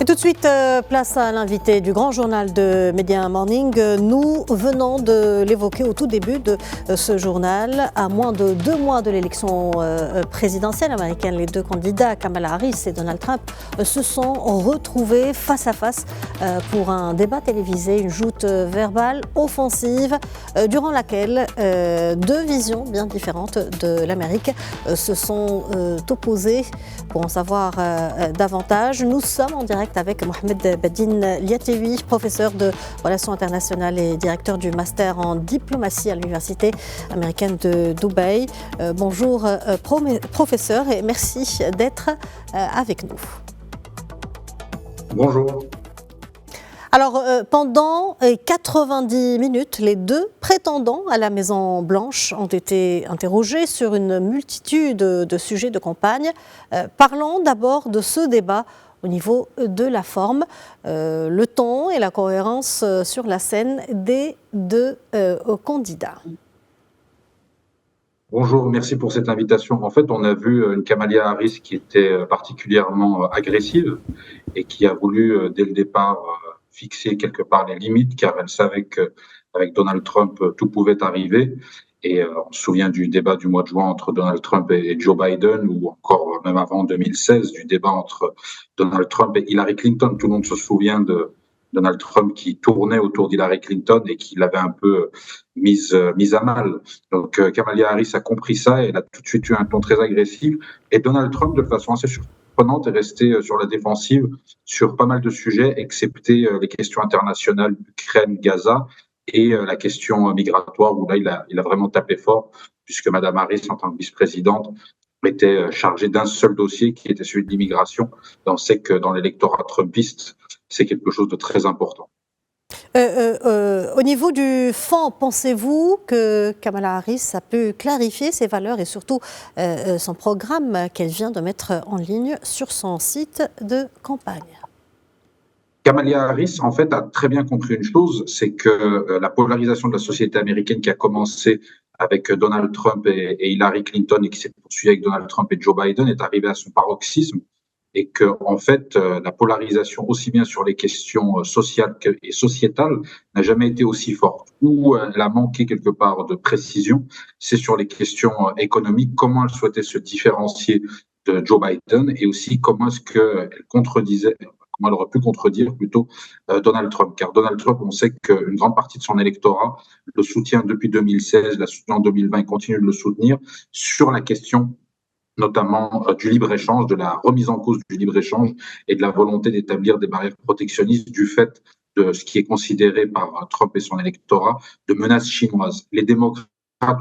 Et tout de suite, place à l'invité du grand journal de Média Morning. Nous venons de l'évoquer au tout début de ce journal. À moins de 2 mois de l'élection présidentielle américaine, les deux candidats, Kamala Harris et Donald Trump, se sont retrouvés face à face pour un débat télévisé, une joute verbale offensive, durant laquelle deux visions bien différentes de l'Amérique se sont opposées. Pour en savoir davantage, nous sommes en direct avec Mohamed Badine Liatewi, professeur de relations internationales et directeur du master en diplomatie à l'université américaine de Dubaï. Bonjour professeur et merci d'être avec nous. Bonjour. Alors, pendant 90 minutes, les deux prétendants à la Maison-Blanche ont été interrogés sur une multitude de sujets de campagne. Parlons d'abord de ce débat au niveau de la forme, le ton et la cohérence sur la scène des deux candidats. Bonjour, merci pour cette invitation. En fait, on a vu une Kamala Harris qui était particulièrement agressive et qui a voulu, dès le départ, fixer quelque part les limites, car elle savait qu'avec Donald Trump, tout pouvait arriver. Et on se souvient du débat du mois de juin entre Donald Trump et Joe Biden, ou encore même avant 2016, du débat entre Donald Trump et Hillary Clinton. Tout le monde se souvient de Donald Trump qui tournait autour d'Hillary Clinton et qui l'avait un peu mise à mal. Donc Kamala Harris a compris ça et elle a tout de suite eu un ton très agressif. Et Donald Trump, de façon assez surprenante, est resté sur la défensive sur pas mal de sujets, excepté les questions internationales, Ukraine, Gaza, et la question migratoire, où là, il a vraiment tapé fort, puisque Mme Harris, en tant que vice-présidente, était chargée d'un seul dossier, qui était celui de l'immigration. Et on sait que dans l'électorat trumpiste, c'est quelque chose de très important. Au niveau du fond, pensez-vous que Kamala Harris a pu clarifier ses valeurs et surtout son programme qu'elle vient de mettre en ligne sur son site de campagne? Kamala Harris, en fait, a très bien compris une chose, c'est que la polarisation de la société américaine qui a commencé avec Donald Trump et Hillary Clinton et qui s'est poursuivie avec Donald Trump et Joe Biden est arrivée à son paroxysme et que, en fait, la polarisation aussi bien sur les questions sociales et sociétales n'a jamais été aussi forte. Où elle a manqué quelque part de précision, c'est sur les questions économiques, comment elle souhaitait se différencier de Joe Biden et aussi comment est-ce qu'elle contredisait, comment elle aurait pu contredire plutôt Donald Trump. Car Donald Trump, on sait qu'une grande partie de son électorat le soutient depuis 2016, l'a soutenu en 2020 et continue de le soutenir sur la question notamment du libre-échange, de la remise en cause du libre-échange et de la volonté d'établir des barrières protectionnistes du fait de ce qui est considéré par Trump et son électorat de menaces chinoises. Les démocrates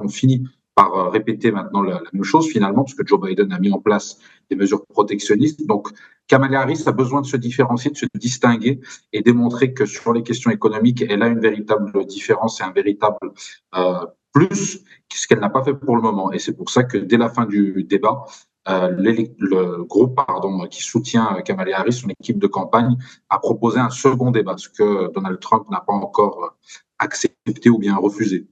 ont fini par répéter maintenant la même chose finalement, parce que Joe Biden a mis en place des mesures protectionnistes. Donc, Kamala Harris a besoin de se différencier, de se distinguer et démontrer que sur les questions économiques, elle a une véritable différence et un véritable plus, ce qu'elle n'a pas fait pour le moment. Et c'est pour ça que dès la fin du débat, le groupe qui soutient Kamala Harris, son équipe de campagne, a proposé un second débat, ce que Donald Trump n'a pas encore accepté ou bien refusé.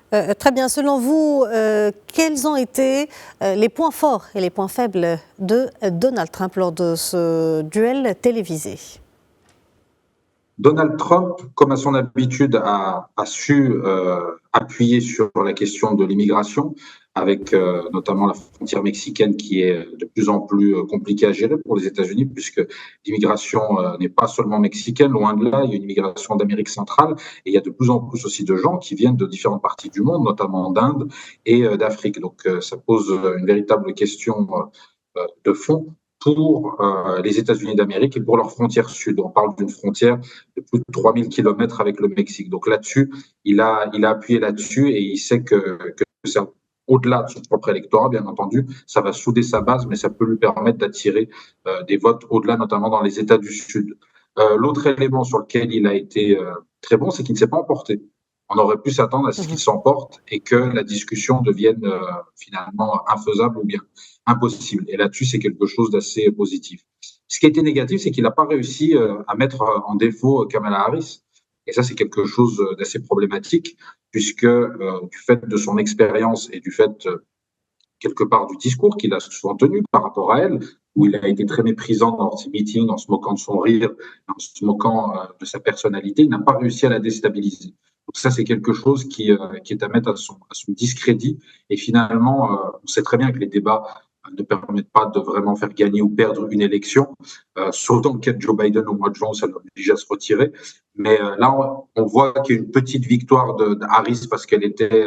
Très bien. Selon vous, quels ont été les points forts et les points faibles de Donald Trump lors de ce duel télévisé? Donald Trump, comme à son habitude, a su appuyer sur la question de l'immigration, avec notamment la frontière mexicaine qui est de plus en plus compliquée à gérer pour les États-Unis, puisque l'immigration n'est pas seulement mexicaine, loin de là, il y a une immigration d'Amérique centrale, et il y a de plus en plus aussi de gens qui viennent de différentes parties du monde, notamment d'Inde et d'Afrique. Donc ça pose une véritable question de fond pour les États-Unis d'Amérique et pour leur frontière sud. On parle d'une frontière de plus de 3000 kilomètres avec le Mexique. Donc là-dessus, il a appuyé là-dessus et il sait que c'est au-delà de son propre électorat, bien entendu, ça va souder sa base, mais ça peut lui permettre d'attirer des votes au-delà, notamment dans les États du Sud. L'autre élément sur lequel il a été très bon, c'est qu'il ne s'est pas emporté. On aurait pu s'attendre à ce qu'il s'emporte et que la discussion devienne finalement infaisable ou bien impossible. Et là-dessus, c'est quelque chose d'assez positif. Ce qui a été négatif, c'est qu'il n'a pas réussi à mettre en défaut Kamala Harris. Et ça, c'est quelque chose d'assez problématique, puisque du fait de son expérience et du fait, quelque part, du discours qu'il a souvent tenu par rapport à elle, où il a été très méprisant dans ses meetings, en se moquant de son rire, en se moquant de sa personnalité. Il n'a pas réussi à la déstabiliser. Donc ça, c'est quelque chose qui est à mettre à son discrédit. Et finalement, on sait très bien que les débats ne permettent pas de vraiment faire gagner ou perdre une élection, sauf dans le cas de Joe Biden au mois de juin, ça l'oblige à se retirer. Mais là, on voit qu'il y a une petite victoire de Harris parce qu'elle était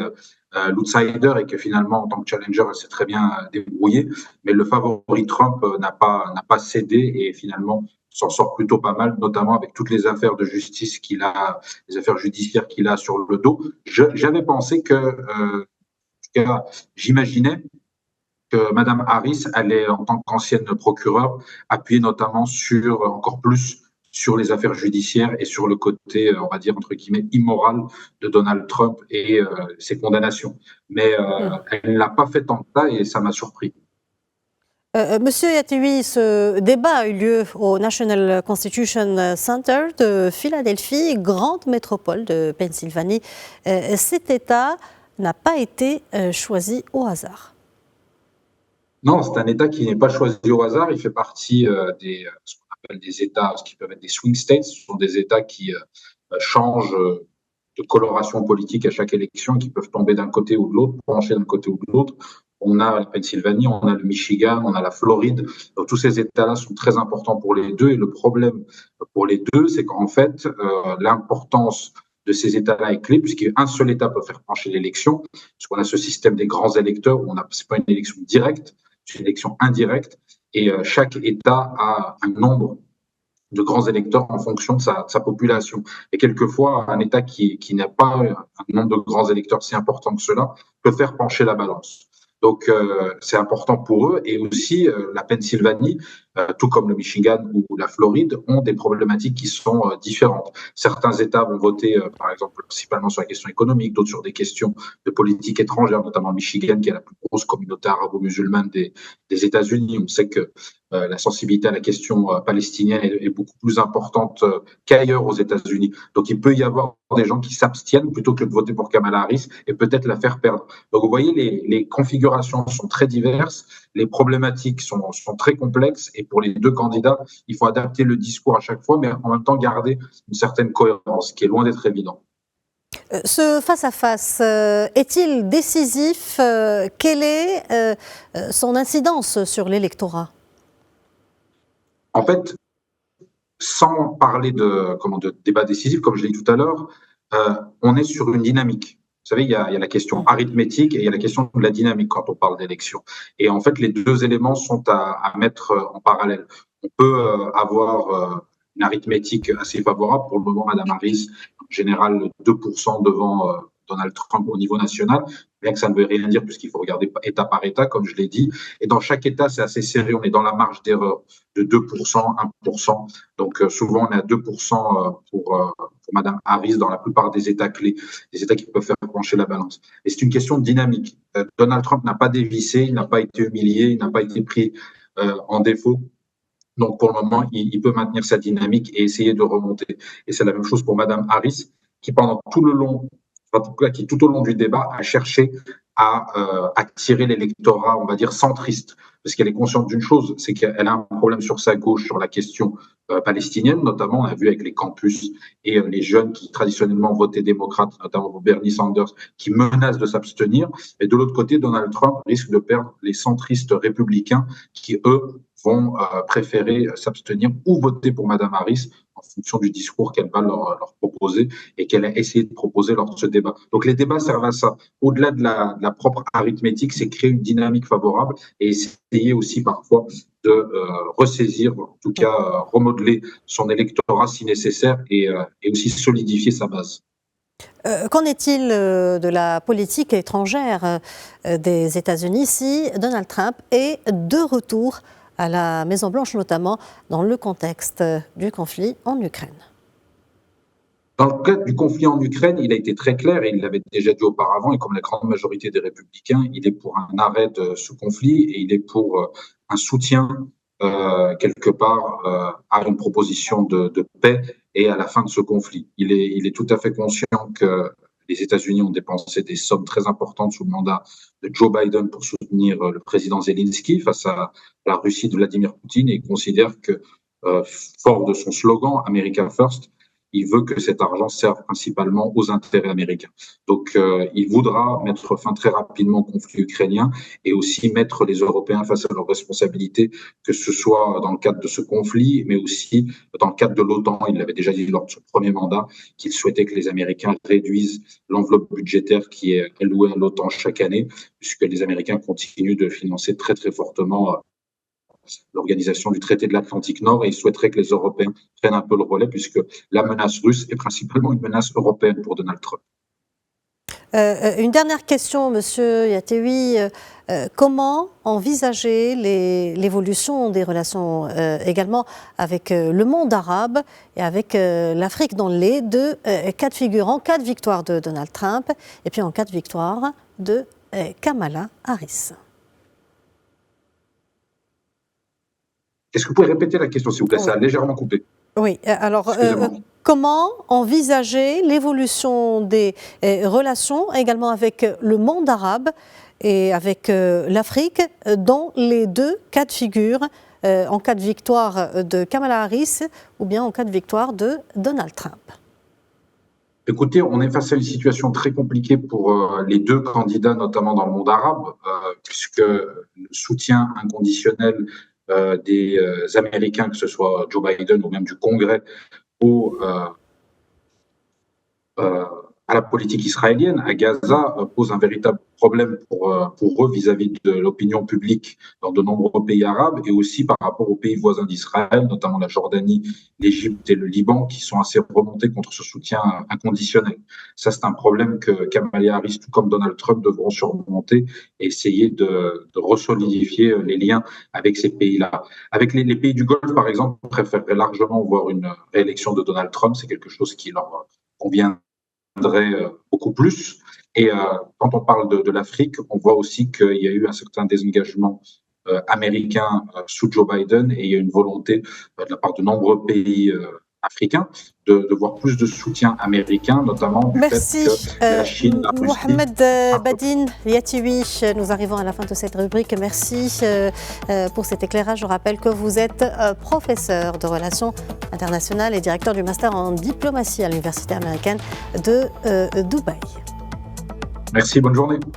l'outsider et que finalement, en tant que challenger, elle s'est très bien débrouillée. Mais le favori Trump n'a pas cédé et finalement s'en sort plutôt pas mal, notamment avec toutes les affaires de justice qu'il a, les affaires judiciaires qu'il a sur le dos. J'avais pensé que, en tout cas, j'imaginais que Mme Harris allait, en tant qu'ancienne procureure, appuyer notamment sur, encore plus, sur les affaires judiciaires et sur le côté, on va dire, entre guillemets, immoral de Donald Trump et ses condamnations. Mais elle ne l'a pas fait tant que ça et ça m'a surpris. Monsieur Yatiwi, ce débat a eu lieu au National Constitution Center de Philadelphie, grande métropole de Pennsylvanie. Cet État n'a pas été choisi au hasard. Non, c'est un État qui n'est pas choisi au hasard. Il fait partie ce qu'on appelle des États, ce qui peuvent être des swing states. Ce sont des États qui changent de coloration politique à chaque élection, qui peuvent tomber d'un côté ou de l'autre, pencher d'un côté ou de l'autre. On a la Pennsylvanie, on a le Michigan, on a la Floride. Donc, tous ces États-là sont très importants pour les deux. Et le problème pour les deux, c'est qu'en fait, l'importance de ces États-là est clé, puisqu'un seul État peut faire pencher l'élection, puisqu'on a ce système des grands électeurs où c'est pas une élection directe, c'est une élection indirecte, et chaque État a un nombre de grands électeurs en fonction de sa population. Et quelquefois, un État qui n'a pas un nombre de grands électeurs si important que cela peut faire pencher la balance. Donc, c'est important pour eux. Et aussi, la Pennsylvanie, tout comme le Michigan ou la Floride, ont des problématiques qui sont différentes. Certains États vont voter, par exemple, principalement sur la question économique, d'autres sur des questions de politique étrangère, notamment le Michigan, qui est la plus grosse communauté arabo-musulmane des États-Unis. On sait que la sensibilité à la question palestinienne est beaucoup plus importante qu'ailleurs aux États-Unis. Donc, il peut y avoir des gens qui s'abstiennent plutôt que de voter pour Kamala Harris et peut-être la faire perdre. Donc, vous voyez, les configurations sont très diverses, les problématiques sont très complexes et pour les deux candidats, il faut adapter le discours à chaque fois, mais en même temps garder une certaine cohérence, qui est loin d'être évident. Ce face-à-face est-il décisif? Quelle est son incidence sur l'électorat? En fait, sans parler de débat décisif, comme je l'ai dit tout à l'heure, on est sur une dynamique. Vous savez, il y a la question arithmétique et il y a la question de la dynamique quand on parle d'élection. Et en fait, les deux éléments sont à mettre en parallèle. On peut avoir une arithmétique assez favorable. Pour le moment, Mme Harris, en général, 2% devant Donald Trump au niveau national, bien que ça ne veut rien dire puisqu'il faut regarder État par État, comme je l'ai dit. Et dans chaque État, c'est assez serré. On est dans la marge d'erreur de 2%, 1%. Donc souvent, on est à 2% pour Mme Harris dans la plupart des États clés, des États qui peuvent faire pencher la balance. Et c'est une question de dynamique. Donald Trump n'a pas dévissé, il n'a pas été humilié, il n'a pas été pris en défaut. Donc, pour le moment, il peut maintenir sa dynamique et essayer de remonter. Et c'est la même chose pour Mme Harris, qui pendant tout le long, en tout cas, qui tout au long du débat a cherché à attirer l'électorat, on va dire, centriste. Parce qu'elle est consciente d'une chose, c'est qu'elle a un problème sur sa gauche sur la question palestinienne, notamment, on a vu avec les campus et les jeunes qui traditionnellement votaient démocrates, notamment pour Bernie Sanders, qui menacent de s'abstenir. Et de l'autre côté, Donald Trump risque de perdre les centristes républicains qui, eux, vont préférer s'abstenir ou voter pour Mme Harris en fonction du discours qu'elle va leur proposer et qu'elle a essayé de proposer lors de ce débat. Donc les débats servent à ça. Au-delà de la propre arithmétique, c'est créer une dynamique favorable et essayer aussi parfois de ressaisir, en tout cas remodeler son électorat si nécessaire et aussi solidifier sa base. Qu'en est-il de la politique étrangère des États-Unis si Donald Trump est de retour à la Maison-Blanche, notamment dans le contexte du conflit en Ukraine? Dans le cas du conflit en Ukraine, il a été très clair, et il l'avait déjà dit auparavant, et comme la grande majorité des républicains, il est pour un arrêt de ce conflit et il est pour un soutien, quelque part, à une proposition de paix et à la fin de ce conflit. Il est tout à fait conscient que les États-Unis ont dépensé des sommes très importantes sous le mandat de Joe Biden pour soutenir le président Zelensky face à la Russie de Vladimir Poutine, et il considère que, fort de son slogan America First, il veut que cet argent serve principalement aux intérêts américains. Donc, il voudra mettre fin très rapidement au conflit ukrainien et aussi mettre les Européens face à leurs responsabilités, que ce soit dans le cadre de ce conflit, mais aussi dans le cadre de l'OTAN. Il l'avait déjà dit lors de son premier mandat qu'il souhaitait que les Américains réduisent l'enveloppe budgétaire qui est allouée à l'OTAN chaque année, puisque les Américains continuent de financer très très fortement l'organisation du traité de l'Atlantique Nord, et il souhaiterait que les Européens prennent un peu le relais, puisque la menace russe est principalement une menace européenne pour Donald Trump. Une dernière question, Monsieur Yatewi. Comment envisager l'évolution des relations également avec le monde arabe et avec l'Afrique dans les deux cas de figure, en cas de victoire de Donald Trump et puis en cas de victoire de Kamala Harris? Est-ce que vous pouvez répéter la question, s'il vous plaît? Ça a légèrement coupé. Oui, alors comment envisager l'évolution des relations également avec le monde arabe et avec l'Afrique dans les deux cas de figure, en cas de victoire de Kamala Harris ou bien en cas de victoire de Donald Trump? Écoutez, on est face à une situation très compliquée pour les deux candidats, notamment dans le monde arabe, puisque le soutien inconditionnel des Américains, que ce soit Joe Biden ou même du Congrès, à la politique israélienne, à Gaza, pose un véritable problème pour eux vis-à-vis de l'opinion publique dans de nombreux pays arabes, et aussi par rapport aux pays voisins d'Israël, notamment la Jordanie, l'Égypte et le Liban, qui sont assez remontés contre ce soutien inconditionnel. Ça, c'est un problème que Kamala Harris, tout comme Donald Trump, devront surmonter et essayer de ressolidifier les liens avec ces pays-là. Avec les pays du Golfe, par exemple, on préférerait largement voir une réélection de Donald Trump. C'est quelque chose qui leur convient beaucoup plus. Et quand on parle de l'Afrique, on voit aussi qu'il y a eu un certain désengagement américain sous Joe Biden, et il y a une volonté de la part de nombreux pays africains de voir plus de soutien américain, notamment du fait que la Chine, la Russie... Mohamed Badine Yatewi, nous arrivons à la fin de cette rubrique. Merci pour cet éclairage. Je rappelle que vous êtes professeur de relations internationales et directeur du master en diplomatie à l'Université américaine de Dubaï. Merci, bonne journée.